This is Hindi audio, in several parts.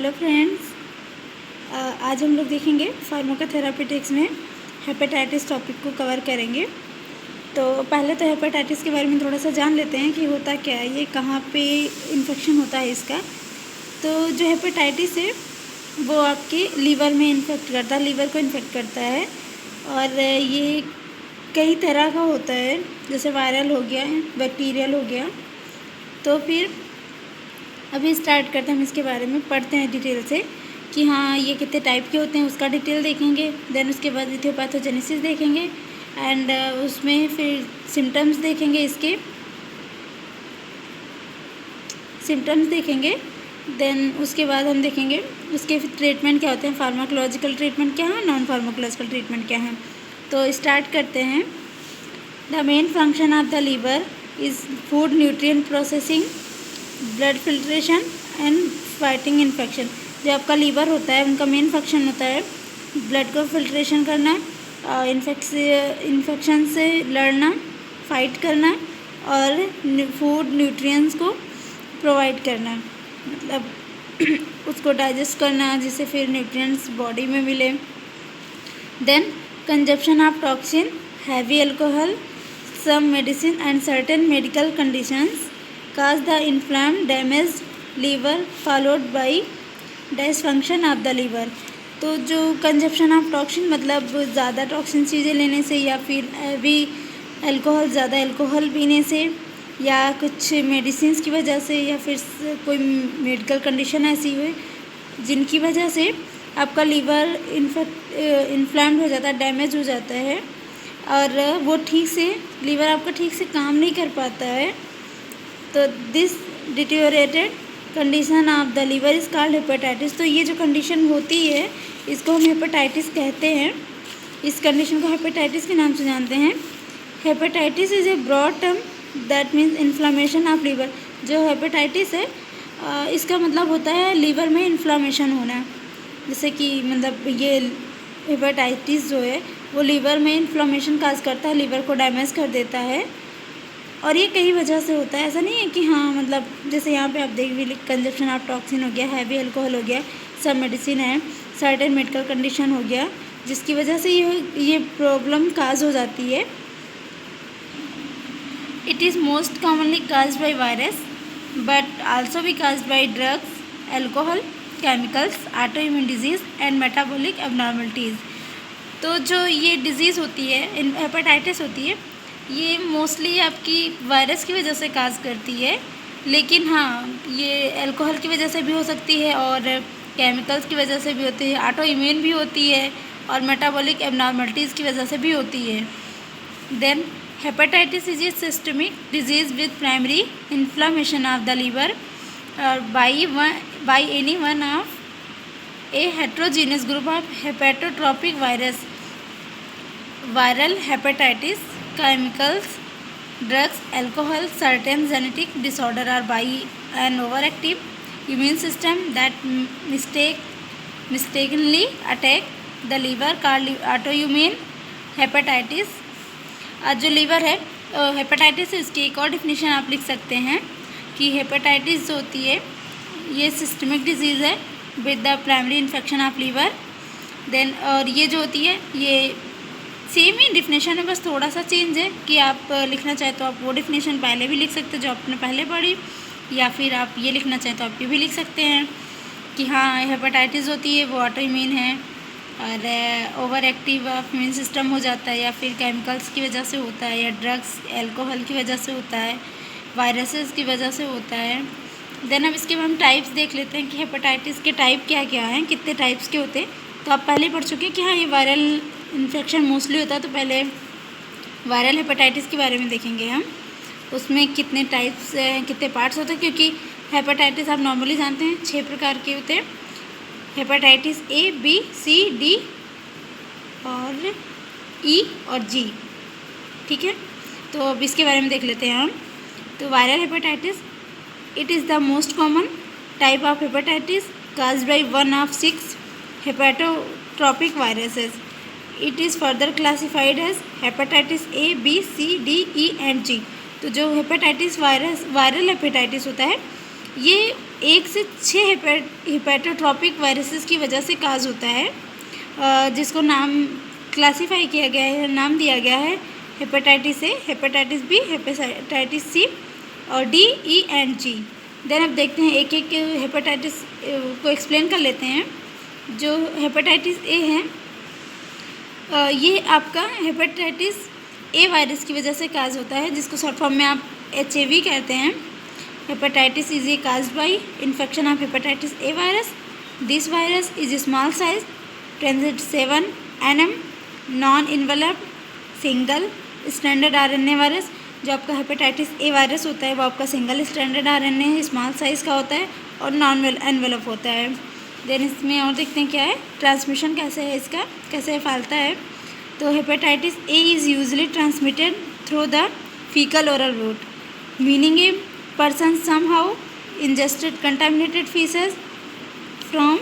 हेलो फ्रेंड्स, आज हम लोग देखेंगे फार्माकोथेरापेटिक्स में हेपेटाइटिस टॉपिक को कवर करेंगे। तो पहले तो हेपेटाइटिस के बारे में थोड़ा सा जान लेते हैं कि होता क्या है, ये कहाँ पे इन्फेक्शन होता है इसका। तो जो हेपेटाइटिस है वो आपके लीवर में इन्फेक्ट करता है, लीवर को इन्फेक्ट करता है। और ये कई तरह का होता है, जैसे वायरल हो गया, बैक्टीरियल हो गया। तो फिर अभी स्टार्ट करते हैं, हम इसके बारे में पढ़ते हैं डिटेल से कि हाँ ये कितने टाइप के होते हैं, उसका डिटेल देखेंगे। देन उसके बाद इथियोपैथोजेनेसिस देखेंगे एंड उसमें फिर सिम्टम्स देखेंगे, इसके सिम्टम्स देखेंगे। देन उसके बाद हम देखेंगे उसके ट्रीटमेंट क्या होते हैं, फार्माकोलॉजिकल ट्रीटमेंट क्या है, नॉन फार्माकोलॉजिकल ट्रीटमेंट क्या है। तो स्टार्ट करते हैं। The main function of the liver is food nutrient processing, blood filtration and fighting infection. जो आपका लीवर होता है उनका मेन फंक्शन होता है ब्लड को फिल्ट्रेशन करना, इन्फेक्शन से लड़ना, फाइट करना और फूड न्यूट्रिएंट्स को प्रोवाइड करना, मतलब उसको डाइजेस्ट करना जिससे फिर न्यूट्रिएंट्स बॉडी में मिले। Then consumption of toxin, heavy alcohol, some medicine and certain medical conditions cause the inflamed damaged liver followed by dysfunction of the liver। तो जो कंजप्शन ऑफ टॉक्सिन मतलब ज़्यादा टॉक्सिन चीज़ें लेने से, या फिर हैवी अल्कोहल ज़्यादा अल्कोहल पीने से, या कुछ मेडिसिन की वजह से, या फिर कोई मेडिकल कंडीशन ऐसी हुई जिनकी वजह से आपका लीवर इन्फ्लेम्ड हो जाता है, डैमेज हो जाता है और वो ठीक से लीवर आपका ठीक से काम नहीं कर पाता है। तो this deteriorated condition of the liver is called hepatitis. तो ये जो कंडीशन होती है इसको हम हेपेटाइटिस कहते हैं। इस कंडीशन को हेपेटाइटिस के नाम से जानते हैं। Hepatitis is a broad term that means inflammation of liver. जो हेपेटाइटिस है इसका मतलब होता है लीवर में इन्फ्लामेशन होना। जैसे कि मतलब ये हेपेटाइटिस जो है वो लीवर में इन्फ्लामेशन काज करता है, लीवर को डैमेज कर देता है। और ये कई वजह से होता है, ऐसा नहीं है कि हाँ मतलब जैसे यहाँ पे आप देख भी, कंजप्शन ऑफ टॉक्सिन हो गया, हैवी अल्कोहल हो गया, सब मेडिसिन है, सर्टेन मेडिकल कंडीशन हो गया जिसकी वजह से ये प्रॉब्लम काज हो जाती है। It is most commonly caused by virus but also be caused by drugs, alcohol, chemicals, auto immune disease and metabolic abnormalities. तो जो ये डिज़ीज़ होती है, हेपेटाइटिस होती है, ये मोस्टली आपकी वायरस की वजह से काज करती है, लेकिन हाँ ये अल्कोहल की वजह से भी हो सकती है और केमिकल्स की वजह से भी होती है, ऑटो इम्यून भी होती है और मेटाबॉलिक एबनॉर्मलिटीज़ की वजह से भी होती है। Then hepatitis is a systemic disease with primary inflammation of the liver by any one of a heterogeneous group of hepatotropic virus. Viral hepatitis, chemicals, drugs, alcohol, certain genetic disorder are by an overactive immune system that mistakenly attack the liver called autoimmune hepatitis। जो लीवर है हेपेटाइटिस है, इसकी एक और डिफिनेशन आप लिख सकते हैं कि हेपेटाइटिस जो होती है ये सिस्टमिक डिजीज़ है with the primary infection of liver. Then और ये जो होती है ये सेम ही डिफिनेशन है, बस थोड़ा सा चेंज है कि आप लिखना चाहें तो आप वो डिफिनेशन पहले भी लिख सकते हैं जो आपने पहले पढ़ी, या फिर आप ये लिखना चाहें तो आप ये भी लिख सकते हैं कि हाँ हेपेटाइटिस होती है वो ऑटो इम्यून है और ओवर एक्टिव इम्यून सिस्टम हो जाता है, या फिर केमिकल्स की वजह से होता है, या ड्रग्स अल्कोहल की वजह से होता है, वायरसेस की वजह से होता है। देन अब इसके बाद हम टाइप्स देख लेते हैं कि हेपेटाइटिस के टाइप क्या क्या हैं, कितने टाइप्स के होते हैं। तो आप पहले पढ़ चुके हैं कि हाँ ये वायरल इन्फेक्शन मोस्टली होता है। तो पहले वायरल हेपेटाइटिस के बारे में देखेंगे हम, उसमें कितने टाइप्स हैं, कितने पार्ट्स होते हैं, क्योंकि हेपेटाइटिस आप नॉर्मली जानते हैं 6 प्रकार के होते हैं। Hepatitis A, B, C, D और ई और जी, ठीक है। तो अब इसके बारे में देख लेते हैं हम। तो viral hepatitis, it is the most common type of hepatitis caused by one of 6 hepatotropic viruses। It is further classified as hepatitis A, B, C, D, E and G। तो जो हेपेटाइटिस वायरल हेपेटाइटिस होता है ये 1 से 6 हेपेटोट्रॉपिक वायरसेस की वजह से काज होता है, जिसको नाम क्लासीफाई किया गया है, नाम दिया गया है hepatitis A, hepatitis B, hepatitis C और D, E and G. Then अब देखते हैं एक एक हेपेटाइटिस को एक्सप्लेन कर लेते हैं। जो हेपेटाइटिस ए है, ये आपका हेपेटाइटिस ए वायरस की वजह से काज होता है, जिसको शॉर्ट फॉर्म में आप HAV कहते हैं। Hepatitis is A caused by infection of hepatitis A virus. This virus is small size, transit 7 nm, non enveloped, single standard RNA virus. जो आपका हेपेटाइटिस ए वायरस होता है वो आपका सिंगल स्टैंडर्ड RNA है, स्मॉल साइज़ का होता है और नॉन एनवेलप होता है। देन इसमें और देखते हैं क्या है, ट्रांसमिशन कैसे है इसका, कैसे फैलता है। तो hepatitis A is usually transmitted through the faecal oral route, meaning A person somehow ingested contaminated feces from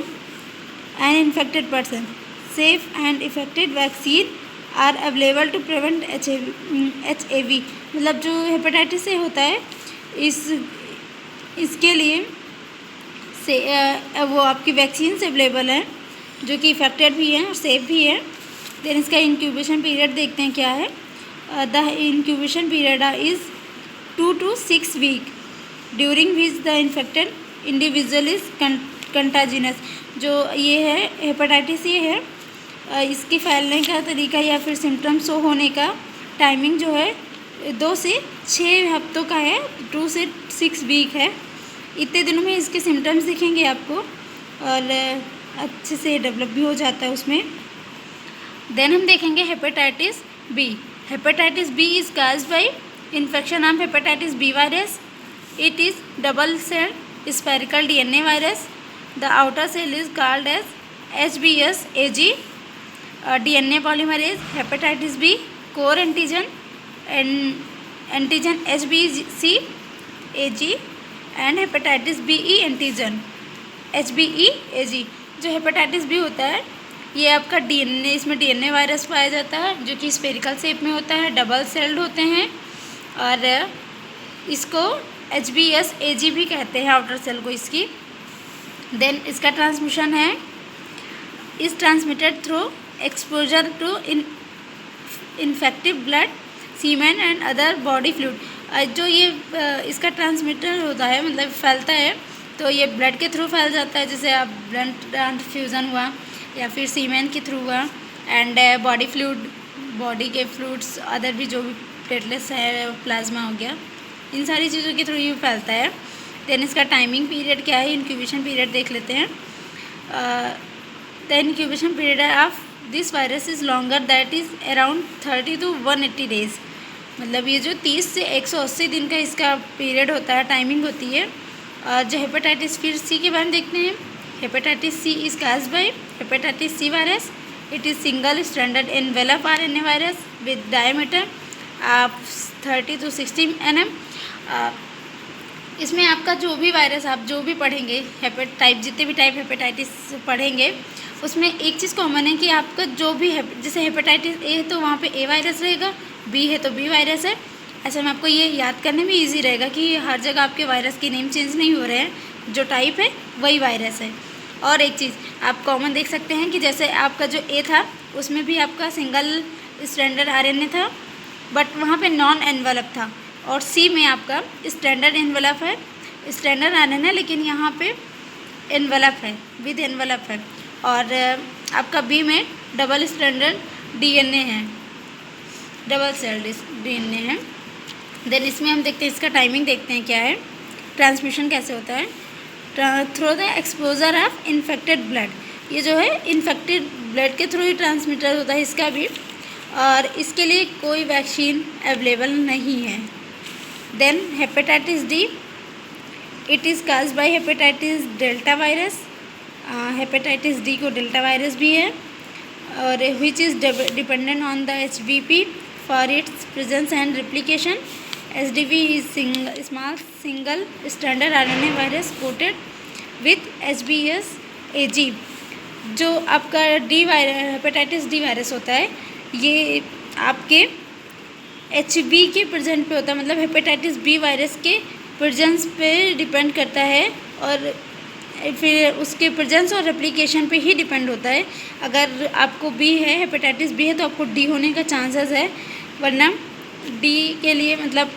an infected person. Safe and effective vaccine are available to prevent HAV। मतलब जो हेपेटाइटिस ए होता है इसके लिए से वो आपकी वैक्सीन्स अवेलेबल हैं जो कि इफेक्टेड भी हैं और सेफ भी है। देन इसका इंक्यूबेशन पीरियड देखते हैं क्या है। The incubation period is 2 to 6 weeks during which the infected individual is contagious. जो ये है हेपेटाइटिस ये है, इसके फैलने का तरीका या फिर सिम्टम्स शो होने का टाइमिंग जो है 2 से 6 हफ्तों का है, 2 से 6 वीक है। इतने दिनों में इसके सिम्टम्स दिखेंगे आपको और अच्छे से डेवलप भी हो जाता है उसमें। देन हम देखेंगे hepatitis B. Hepatitis B is caused by infection of hepatitis B virus. It is double-celled spherical DNA virus. The outer cell is called as HBsAg. DNA polymerase, hepatitis B core antigen and antigen HBsAg and hepatitis BE antigen HBeAg। जो हेपेटाइटिस बी होता है ये आपका DNA, इसमें DNA वायरस पाया जाता है जो कि स्फेरिकल शेप में होता है, डबल सेल्ड होते हैं और इसको HBsAg भी कहते हैं आउटर सेल को इसकी। देन इसका ट्रांसमिशन है is transmitted through exposure to infective blood, semen and other body fluid. जो ये इसका ट्रांसमिटर होता है मतलब फैलता है तो ये ब्लड के थ्रू फैल जाता है, जैसे आप ब्लड ट्रांसफ्यूज़न हुआ या फिर सीमेन के थ्रू हुआ एंड बॉडी फ्लूइड, बॉडी के फ्लूइड्स अदर भी जो भी प्लेटलेट्स है, प्लाज्मा हो गया, इन सारी चीज़ों के थ्रू ये फैलता है। देन इसका टाइमिंग पीरियड क्या है, इंक्यूबेशन पीरियड देख लेते हैं। The incubation period of this virus is longer, that is around 30 to 180 days. मतलब ये जो 30 से 180 दिन का इसका पीरियड होता है, टाइमिंग होती है। जो हेपेटाइटिस फिर सी के बारे में देखते हैं। Hepatitis C is caused by hepatitis C virus. It is single standard envelope RNA virus with diameter of 30 to 60 nm। इसमें आपका जो भी वायरस आप जो भी पढ़ेंगे जितने भी टाइप हेपेटाइटिस पढ़ेंगे उसमें एक चीज़ कॉमन है कि आपका जो भी जैसे हेपेटाइटिस ए है तो वहाँ पे ए वायरस रहेगा, बी है तो बी वायरस है। ऐसे में आपको ये याद करने में इजी रहेगा कि हर जगह आपके वायरस के नेम चेंज नहीं हो रहे हैं, जो टाइप है वही वायरस है। और एक चीज़ आप कॉमन देख सकते हैं कि जैसे आपका जो ए था उसमें भी आपका सिंगल स्टैंडर्ड RNA था बट वहाँ पे नॉन एनवेलप था, और सी में आपका स्टैंडर्ड एनवेलप है, स्टैंडर्ड RNA लेकिन यहाँ पे एनवेलप है, विद एनवेलप है। और आपका बी में डबल स्टैंडर्ड DNA है, डबल सेल्ड DNA है। देन इसमें हम देखते हैं इसका टाइमिंग देखते हैं क्या है, ट्रांसमिशन कैसे होता है। Through the exposure of infected blood, ये जो है इन्फेक्टेड ब्लड के थ्रू ही ट्रांसमिटर होता है इसका भी, और इसके लिए कोई वैक्सीन अवेलेबल नहीं है। Then hepatitis D, it is caused by hepatitis delta virus. Hepatitis D को डेल्टा वायरस भी है और which is dependent on the HBP for its presence and replication. HBV is small single standard RNA virus coated with HBsAg। जो आपका D virus hepatitis D virus होता है ये आपके HB के प्रेजेंट पे होता है, मतलब हेपेटाइटिस बी वायरस के प्रेजेंस पे डिपेंड करता है और फिर उसके प्रेजेंस और रेप्लिकेशन पे ही डिपेंड होता है। अगर आपको बी है, हेपेटाइटिस बी है, तो आपको डी होने का चांसेस है, वरना डी के लिए मतलब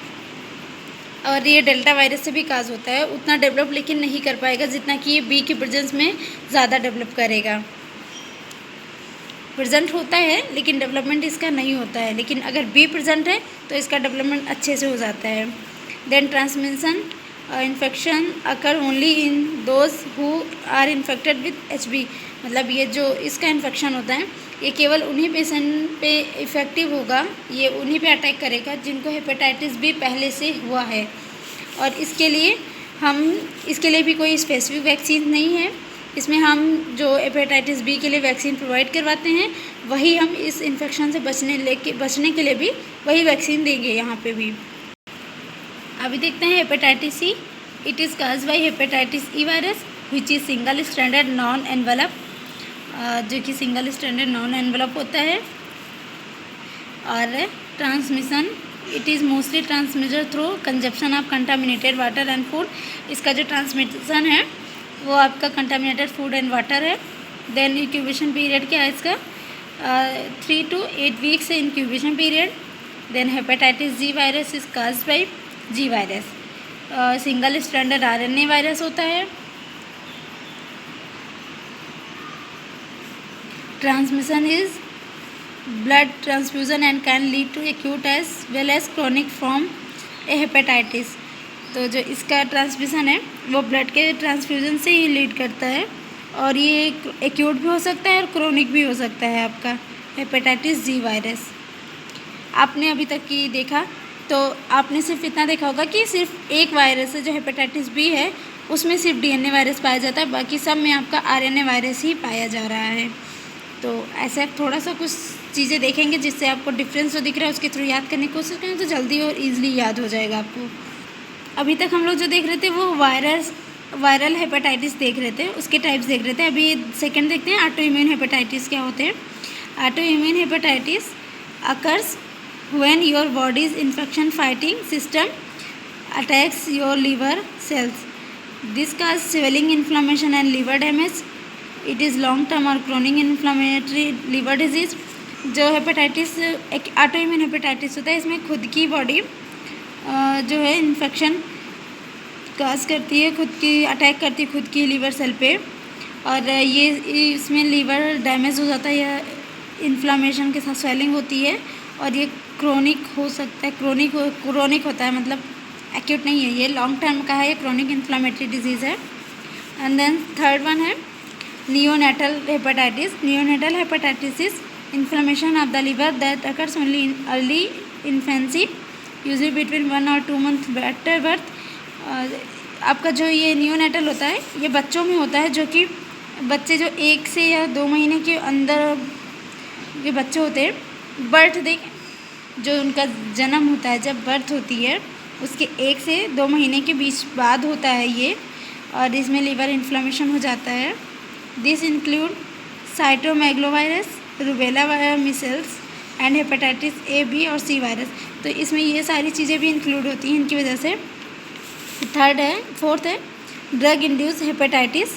और ये डेल्टा वायरस से भी काज होता है, उतना डेवलप लेकिन नहीं कर पाएगा जितना कि ये बी के प्रेजेंस में ज़्यादा डेवलप करेगा। प्रेजेंट होता है लेकिन डेवलपमेंट इसका नहीं होता है, लेकिन अगर बी प्रेजेंट है तो इसका डेवलपमेंट अच्छे से हो जाता है। Then transmission infection occur only in those who are infected with HB, मतलब ये जो इसका इन्फेक्शन होता है ये केवल उन्हीं पेशेंट पे इफ़ेक्टिव होगा, ये उन्हीं पे अटैक करेगा जिनको हेपेटाइटिस बी पहले से हुआ है। और इसके लिए भी कोई स्पेसिफिक वैक्सीन नहीं है। इसमें हम जो हेपेटाइटिस बी के लिए वैक्सीन प्रोवाइड करवाते हैं वही हम इस इन्फेक्शन से बचने के लिए भी वही वैक्सीन देंगे यहाँ पे भी। अभी देखते हैं hepatitis C. It is cause by hepatitis E virus which is single standard non envelope, जो कि सिंगल स्टैंडर्ड नॉन एनवेलप होता है। और transmission it is mostly transmitted through consumption of contaminated water and food. इसका जो ट्रांसमिशन है वो आपका कंटामिनेटेड फूड एंड वाटर है। देन इंक्यूबेशन पीरियड क्या है इसका, 3 to 8 वीक्स है incubation period. Then hepatitis G virus is caused by G virus, single standard RNA virus होता है। Transmission is blood transfusion and can lead to acute as well as chronic form a hepatitis. तो जो इसका ट्रांसमिशन है वो ब्लड के ट्रांसफ्यूजन से ही लीड करता है और ये एक्यूट भी हो सकता है और क्रोनिक भी हो सकता है आपका हेपेटाइटिस जी वायरस। आपने अभी तक की देखा तो आपने सिर्फ इतना देखा होगा कि सिर्फ एक वायरस है जो हेपेटाइटिस बी है, उसमें सिर्फ डीएनए वायरस पाया जाता है, बाकी सब में आपका आरएनए वायरस ही पाया जा रहा है। तो ऐसा थोड़ा सा कुछ चीज़ें देखेंगे जिससे आपको डिफरेंस जो दिख रहा है उसके थ्रू याद करने की कोशिश करें तो जल्दी और ईजिली याद हो जाएगा आपको। अभी तक हम लोग जो देख रहे थे वो वायरल हेपेटाइटिस देख रहे थे, उसके टाइप्स देख रहे थे। अभी सेकंड देखते हैं ऑटो इम्यून हेपेटाइटिस क्या होते हैं। Auto immune hepatitis occurs when your body's infection fighting system attacks your liver cells, this cause swelling inflammation and liver damage. It is long term और क्रोनिक इन्फ्लेमेटरी लीवर डिजीज़। जो हेपेटाइटिस एक ऑटो इम्यून हेपेटाइटिस होता है, इसमें खुद की बॉडी जो है इन्फेक्शन काज करती है, खुद की अटैक करती है खुद की लीवर सेल पे, और ये इसमें लीवर डैमेज हो जाता है या इन्फ्लामेशन के साथ स्वेलिंग होती है और ये क्रोनिक हो सकता है, क्रोनिक होता है, मतलब एक्यूट नहीं है, ये लॉन्ग टर्म का है, ये क्रोनिक इन्फ्लामेटरी डिजीज़ है। एंड देन थर्ड वन है neonatal hepatitis. Neonatal hepatitis is inflammation of the liver that occurs only in early infancy usually between 1 और 2 मंथ आफ्टर बर्थ। आपका जो ये नियोनेटल होता है ये बच्चों में होता है, जो कि बच्चे जो 1 से या 2 महीने के अंदर ये बच्चे होते हैं, बर्थ देख जो उनका जन्म होता है, जब बर्थ होती है उसके 1 से 2 महीने के बीच बाद होता है ये, और इसमें लीवर इन्फ्लेमेशन हो जाता है। This include cytomegalovirus, rubella measles and hepatitis A, B और सी वायरस। तो इसमें ये सारी चीज़ें भी इंक्लूड होती हैं इनकी वजह से। फोर्थ है drug induce hepatitis.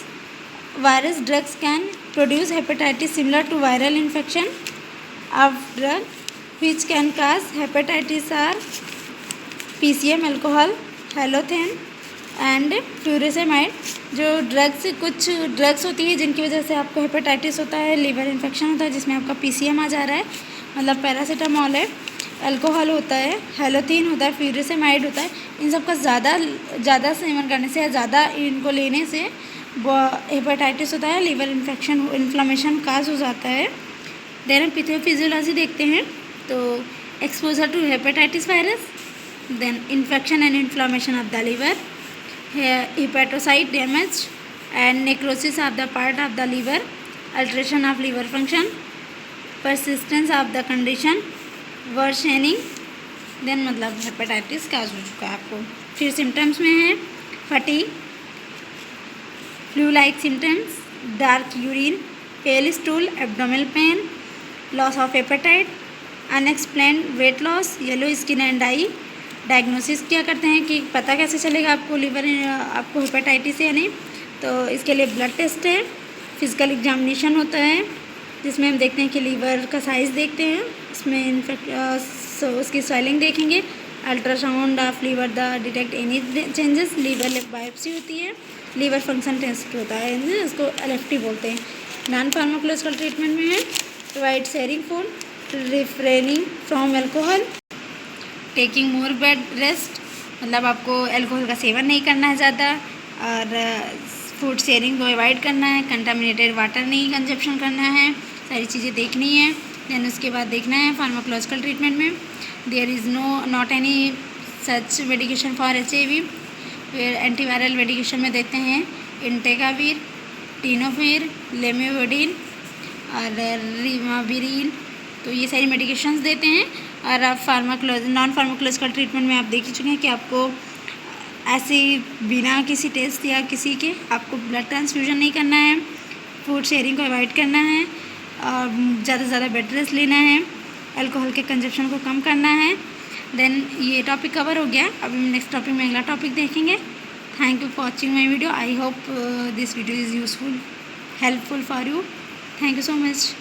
Virus drugs can produce hepatitis similar to viral infection of drug which can cause hepatitis are PCM, alcohol, halothane and furosemide. जो कुछ ड्रग्स होती है जिनकी वजह से आपको हेपेटाइटिस होता है, लिवर इन्फेक्शन होता है, जिसमें आपका PCM आ जा रहा है, मतलब पैरासीटामॉल है, अल्कोहल होता है, हैलोथेन होता है, फ्यूरिसेमाइड होता है। इन सब का ज़्यादा सेवन करने से या ज़्यादा इनको लेने से हेपेटाइटिस होता है, लिवर इन्फ्लेमेशन काज हो जाता है। देन हम पैथोफिजियोलॉजी देखते हैं, तो exposure to hepatitis virus, then infection and inflammation of the liver, hepatocyte damage and necrosis of the part of the liver, alteration of liver function, persistence of the condition, worsening, then मतलब हेपेटाइटिस काज हो चुका है आपको। फिर सिम्टम्स में है fatigue, flu like symptoms, dark urine, pale stool, abdominal pain, loss of appetite, unexplained weight loss, yellow skin and eye, diagnosis क्या करते हैं कि पता कैसे चलेगा आपको आपको हेपेटाइटिस है या नहीं, तो इसके लिए ब्लड टेस्ट है, फिजिकल एग्जामिनेशन होता है जिसमें हम देखते हैं कि लीवर का साइज़ देखते हैं, उसमें उसकी स्वेलिंग देखेंगे, ultrasound of liver the detect any changes, liver biopsy होती है, लीवर फंक्शन टेस्ट होता है, इसको LFT बोलते हैं। नॉन फार्माकोलॉजिकल ट्रीटमेंट में है provide sharing food, refraining from alcohol, taking more bed rest, मतलब आपको अल्कोहल का सेवन नहीं करना है ज़्यादा, और फूड शेयरिंग को अवॉइड करना है, कंटामिनेटेड वाटर नहीं कंजप्शन करना है, सारी चीज़ें देखनी है। देन उसके बाद देखना है फार्माकोलॉजिकल ट्रीटमेंट में there is not any such medication for HIV। फिर एंटीवायरल मेडिकेशन में देते हैं इंटेगावीर, टीनोफिर, लेमियोडिन और रिमाविरिन, तो ये सारी मेडिकेशंस देते हैं। और आप नॉन फार्माकोलॉजिकल ट्रीटमेंट में आप देख ही चुके हैं कि आपको ऐसे बिना किसी टेस्ट या किसी के आपको ब्लड ट्रांसफ्यूजन नहीं करना है, फूड शेयरिंग को अवॉइड करना है, और ज़्यादा से ज़्यादा बेड रेस्ट लेना है, अल्कोहल के कंजप्शन को कम करना है। देन ये टॉपिक कवर हो गया। अभी नेक्स्ट टॉपिक में अगला टॉपिक देखेंगे। Thank you for watching my video. I hope this video is useful, helpful for you. Thank you so much.